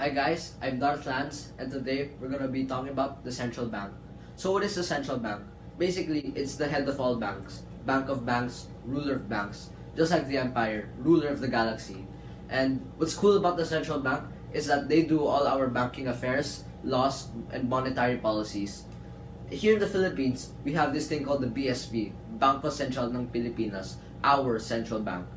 Hi guys, I'm Darth Lance, and today we're gonna be talking about the central bank. So what is the central bank? Basically, it's the head of all banks. Bank of banks, ruler of banks. Just like the empire, ruler of the galaxy. And what's cool about the central bank is that they do all our banking affairs, laws, and monetary policies. Here in the Philippines, we have this thing called the BSP, Bangko Sentral ng Pilipinas, our central bank.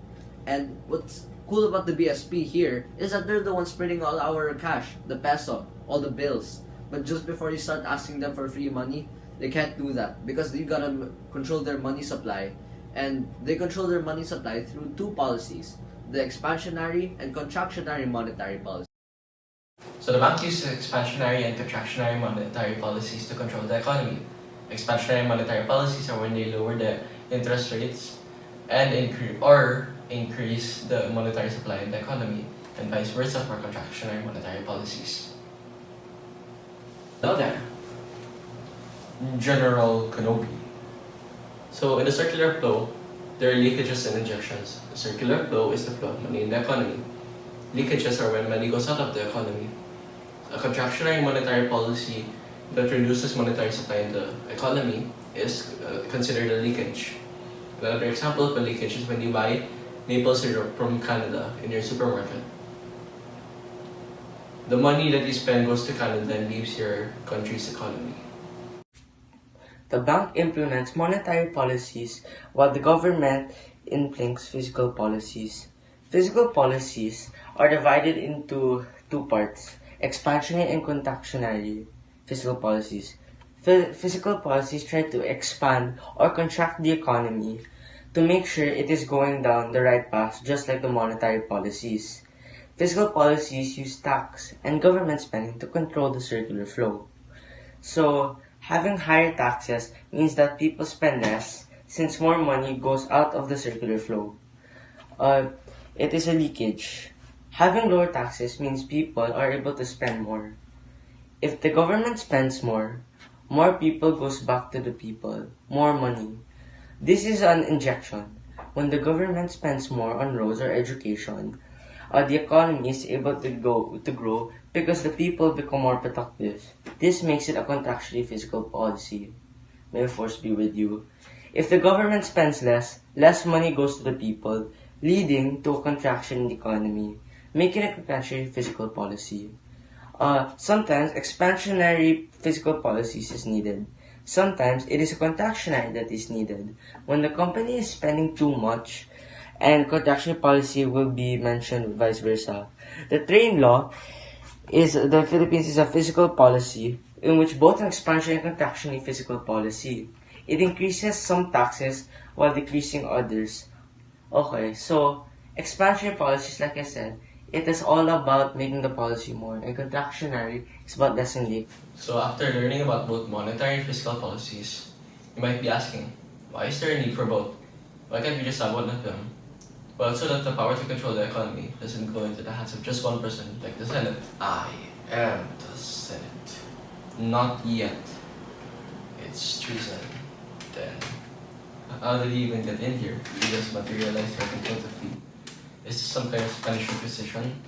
And what's cool about the BSP here is that they're the ones printing all our cash, the peso, all the bills. But just before you start asking them for free money, they can't do that because you gotta control their money supply. And they control their money supply through two policies, the expansionary and contractionary monetary policy. So the bank uses expansionary and contractionary monetary policies to control the economy. Expansionary monetary policies are when they lower the interest rates and increase the monetary supply in the economy, and vice versa for contractionary monetary policies. Hello there, General Kenobi. So in the circular flow, there are leakages and injections. The circular flow is the flow of money in the economy. Leakages are when money goes out of the economy. A contractionary monetary policy that reduces monetary supply in the economy is considered a leakage. Another example of a leakage is when you buy maple syrup from Canada in your supermarket. The money that you spend goes to Canada and leaves your country's economy. The bank implements monetary policies while the government implements fiscal policies. Fiscal policies are divided into two parts, expansionary and contractionary fiscal policies. Fiscal policies try to expand or contract the economy to make sure it is going down the right path, just like the monetary policies. Fiscal policies use tax and government spending to control the circular flow. So, having higher taxes means that people spend less since more money goes out of the circular flow. It is a leakage. Having lower taxes means people are able to spend more. If the government spends more people goes back to the people, more money. This is an injection. When the government spends more on roads or education, the economy is able to grow because the people become more productive. This makes it a contractionary fiscal policy. May the force be with you. If the government spends less money goes to the people, leading to a contraction in the economy, making it a contractionary fiscal policy. Sometimes expansionary fiscal policies is needed. Sometimes it is a contractionary that is needed. When the company is spending too much, and contractionary policy will be mentioned vice versa. The trade law is the Philippines is a fiscal policy in which both an expansionary and contractionary fiscal policy. It increases some taxes while decreasing others. Okay, so expansionary policies, like I said, it is all about making the policy more, and contractionary is about lessening. So after learning about both monetary and fiscal policies, you might be asking, why is there a need for both? Why can't we just have one of them? Well, so that the power to control the economy doesn't go into the hands of just one person, like the Senate. I am the Senate. Not yet. It's treason. Then, how did he even get in here? He just materialized right in front of me. Is this some kind of Spanish Inquisition?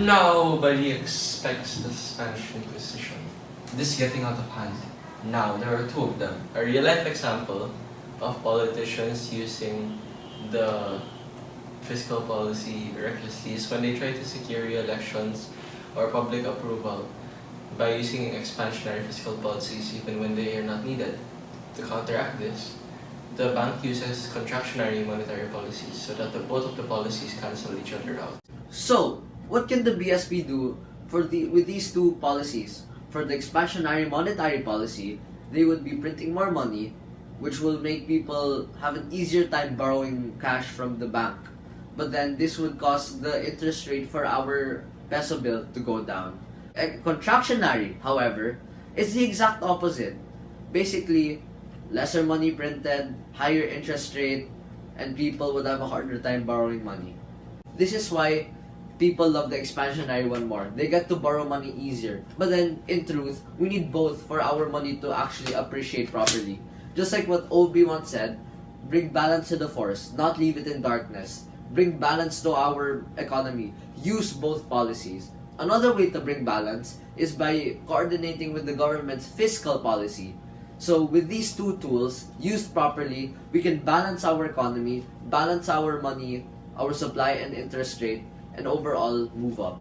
Nobody expects the Spanish Inquisition. This is getting out of hand. Now, there are two of them. A real-life example of politicians using the fiscal policy recklessly is when they try to secure re-elections or public approval by using expansionary fiscal policies even when they are not needed. To counteract this, the bank uses contractionary monetary policies so that both of the policies cancel each other out. So, what can the BSP do with these two policies? For the expansionary monetary policy, they would be printing more money, which will make people have an easier time borrowing cash from the bank. But then this would cause the interest rate for our peso bill to go down. Contractionary, however, is the exact opposite. Basically, lesser money printed, higher interest rate, and people would have a harder time borrowing money. This is why people love the expansionary one more. They get to borrow money easier. But then, in truth, we need both for our money to actually appreciate properly. Just like what Obi once said, bring balance to the force, not leave it in darkness. Bring balance to our economy. Use both policies. Another way to bring balance is by coordinating with the government's fiscal policy. So with these two tools, used properly, we can balance our economy, balance our money, our supply and interest rate, and overall move up.